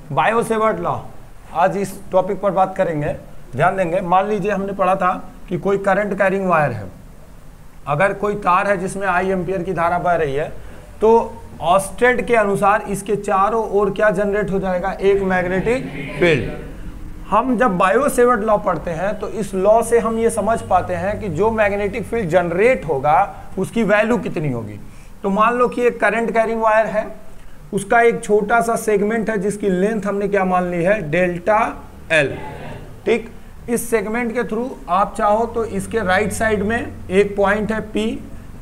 Bio Savart law, आज इस topic पर बात करेंगे, ध्यान देंगे। मान लीजिए हमने पढ़ा था कि कोई करंट कैरिंग वायर है, अगर कोई तार है जिसमें आई एम्पियर की धारा बह रही है, तो ऑस्टेड के अनुसार इसके चारों ओर क्या जनरेट हो जाएगा, एक मैग्नेटिक फील्ड। हम जब बायो सेवर्ट लॉ पढ़ते हैं तो इस लॉ से हम ये समझ पाते हैं कि जो मैग्नेटिक फील्ड जनरेट होगा उसकी वैल्यू कितनी होगी। तो मान लो कि एक करंट कैरिंग वायर है, उसका एक छोटा सा सेगमेंट है जिसकी लेंथ हमने क्या मान ली है, डेल्टा एल। ठीक, इस सेगमेंट के थ्रू आप चाहो तो इसके राइट साइड में एक पॉइंट है P,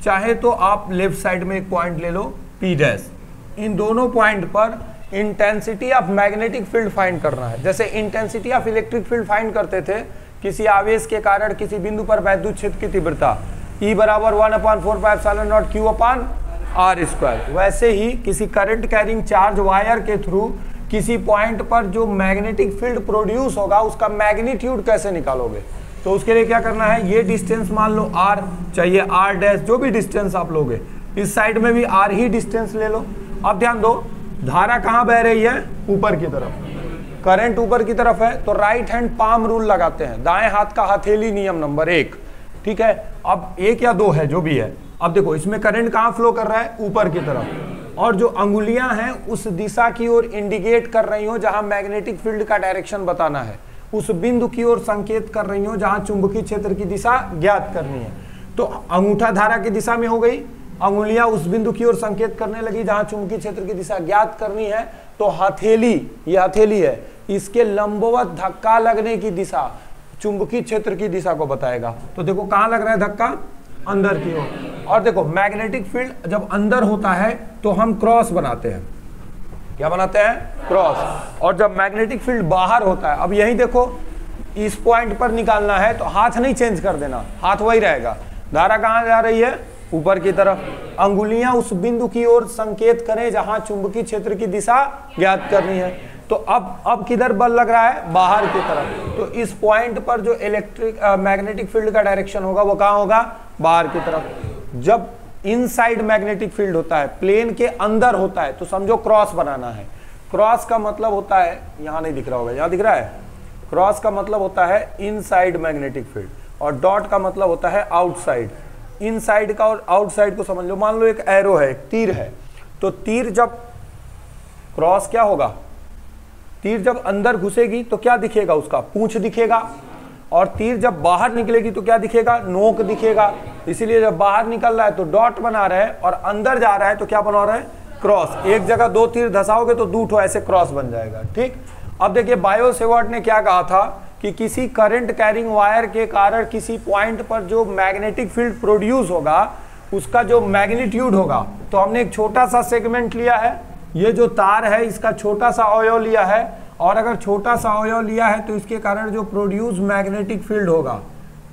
चाहे तो आप लेफ्ट साइड में एक पॉइंट ले लो P डैश। इन दोनों पॉइंट पर intensity of magnetic field find करना है। जैसे intensity of electric field find करते थे किसी आवेश के कारण किसी बिंदु पर वैद्युत क्षेत्र की तीव्रता E बराबर 1/4πε0 Q/r²। वैसे ही किसी करंट कैरिंग चार्ज वायर के थ्रू किसी पॉइंट पर जो मैग्नेटिक फील्ड प्रोड्यूस होगा उसका मैग्नीट्यूड कैसे निकालोगे, तो उसके लिए क्या करना है, ये डिस्टेंस मान लो r, चाहिए r डैश, जो भी डिस्टेंस आप लोगे, इस साइड में भी r ही डिस्टेंस ले लो। अब ध्यान दो, धारा कहाँ बह रही है, ऊपर की तरफ, करंट ऊपर की तरफ है, तो राइट हैंड पाम रूल लगाते हैं, दाएं हाथ का हथेली नियम नंबर 1। ठीक है, अब 1 या 2 है जो भी है। अब देखो इसमें करंट कहाँ फ्लो कर रहा है, ऊपर की तरफ, और जो अंगुलियां हैं उस दिशा की ओर इंडिकेट कर रही हो जहां मैग्नेटिक फील्ड का डायरेक्शन बताना है, उस बिंदु की ओर संकेत कर रही हो जहां चुंबकीय क्षेत्र की दिशा ज्ञात करनी है। तो अंगूठा धारा की दिशा में हो गई, अंगुलियां उस बिंदु की ओर संकेत करने लगी जहां चुंबकीय क्षेत्र की दिशा ज्ञात करनी है। तो हथेली, ये हथेली है, इसके लंबवत धक्का लगने की दिशा चुंबकीय क्षेत्र की दिशा को बताएगा। तो देखो कहां लग रहा है धक्का, अंदर की ओर। और देखो मैग्नेटिक फील्ड जब अंदर होता है तो हम क्रॉस बनाते हैं, क्या बनाते हैं, क्रॉस। और जब मैग्नेटिक फील्ड बाहर होता है, अब यही देखो इस पॉइंट पर निकालना है तो हाथ नहीं चेंज कर देना, हाथ वही रहेगा। धारा कहां जा रही है, ऊपर की तरफ, अंगुलियां उस बिंदु की ओर संकेत करें जहां चुंबकीय क्षेत्र की दिशा ज्ञात करनी है। तो अब किधर बल लग रहा है, बाहर की तरफ। तो इस पॉइंट पर जो मैग्नेटिक फील्ड का डायरेक्शन होगा वो कहां होगा, बाहर की तरफ। जब इनसाइड मैग्नेटिक फील्ड होता है, प्लेन के अंदर होता है, तो समझो क्रॉस बनाना है। क्रॉस का मतलब होता है, यहां नहीं दिख रहा होगा, यहां दिख रहा है, क्रॉस का मतलब होता है इनसाइड मैग्नेटिक फील्ड, और डॉट का मतलब होता है आउटसाइड। इनसाइड का और आउटसाइड को समझ लो। मान लो एक एरो है, एक तीर है, तो तीर जब क्रॉस क्या होगा, तीर जब अंदर घुसेगी तो क्या दिखेगा, उसका पूंछ दिखेगा, और तीर जब बाहर निकलेगी तो क्या दिखेगा, नोक दिखेगा। इसीलिए जब बाहर निकल रहा है तो डॉट बना रहा है, और अंदर जा रहा है तो क्या बना रहा है, क्रॉस। एक जगह 2 तीर धसाओगे तो 2 ठो ऐसे क्रॉस बन जाएगा। ठीक, अब देखिए बायो सेवर्ट ने क्या कहा था कि किसी करंट कैरिंग वायर के कारण किसी पॉइंट पर जो मैग्नेटिक फील्ड प्रोड्यूस होगा उसका जो मैग्नीट्यूड होगा, तो हमने एक छोटा सा सेगमेंट लिया है, ये जो तार है इसका छोटा सा अवयव लिया है, और अगर छोटा सा अवयव लिया है तो इसके कारण जो प्रोड्यूस मैग्नेटिक फील्ड होगा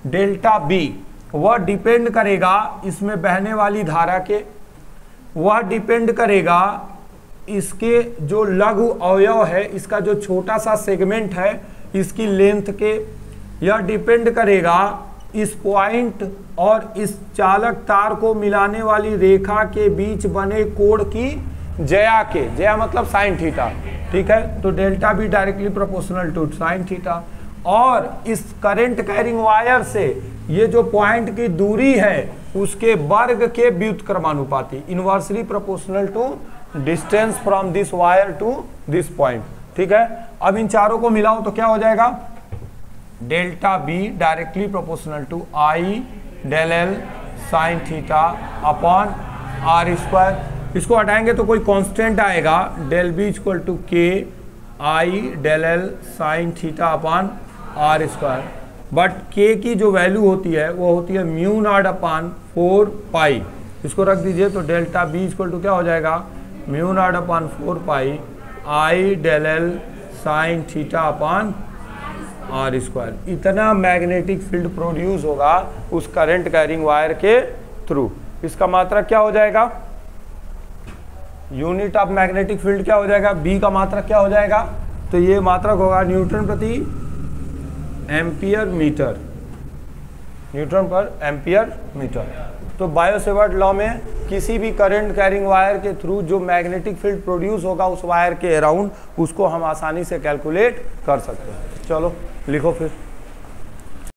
डेल्टा बी, वह डिपेंड करेगा इसमें बहने वाली धारा के, वह डिपेंड करेगा इसके जो लघु अवयव है, इसका जो छोटा सा सेगमेंट है इसकी लेंथ के, यह डिपेंड करेगा इस पॉइंट और इस चालक तार को मिलाने वाली रेखा के बीच बने कोण की ज्या के, ज्या मतलब साइन थीटा। ठीक है, तो delta B directly proportional to sine theta. और इस करंट कैरिंग वायर से ये जो पॉइंट की दूरी है उसके वर्ग के व्युत्क्रमानुपाती, inversely proportional to distance from this wire to this point. ठीक है, अब इन चारों को मिलाओ तो क्या हो जाएगा, delta B directly proportional to I del L sine theta upon r²। इसको हटाएंगे तो कोई कांस्टेंट आएगा, del B equal to K I del L sine theta upon r²। But K की जो वैल्यू होती है वो होती है म्यू नॉट अपॉन 4 पाई। इसको रख दीजिए तो डेल्टा बी इक्वल टू क्या हो जाएगा, mu naught upon 4 pi I del L sine theta upon r²। इतना मैग्नेटिक फील्ड प्रोड्यूस होगा उस करंट कैरिंग वायर के थ्रू। इसका मात्रक क्या हो जाएगा, यूनिट ऑफ मैग्नेटिक फील्ड क्या हो जाएगा, बी का मात्रक क्या हो जाएगा, तो ये मात्रक होगा न्यूटन प्रति एम्पियर मीटर, न्यूटन पर एम्पियर मीटर। तो बायो-सेवर्ट लॉ में किसी भी करंट कैरिंग वायर के थ्रू जो मैग्नेटिक फील्ड प्रोड्यूस होगा उस वायर के अराउंड, उसको हम आसानी से कैलकुलेट कर सकते हैं। चलो लिखो फिर।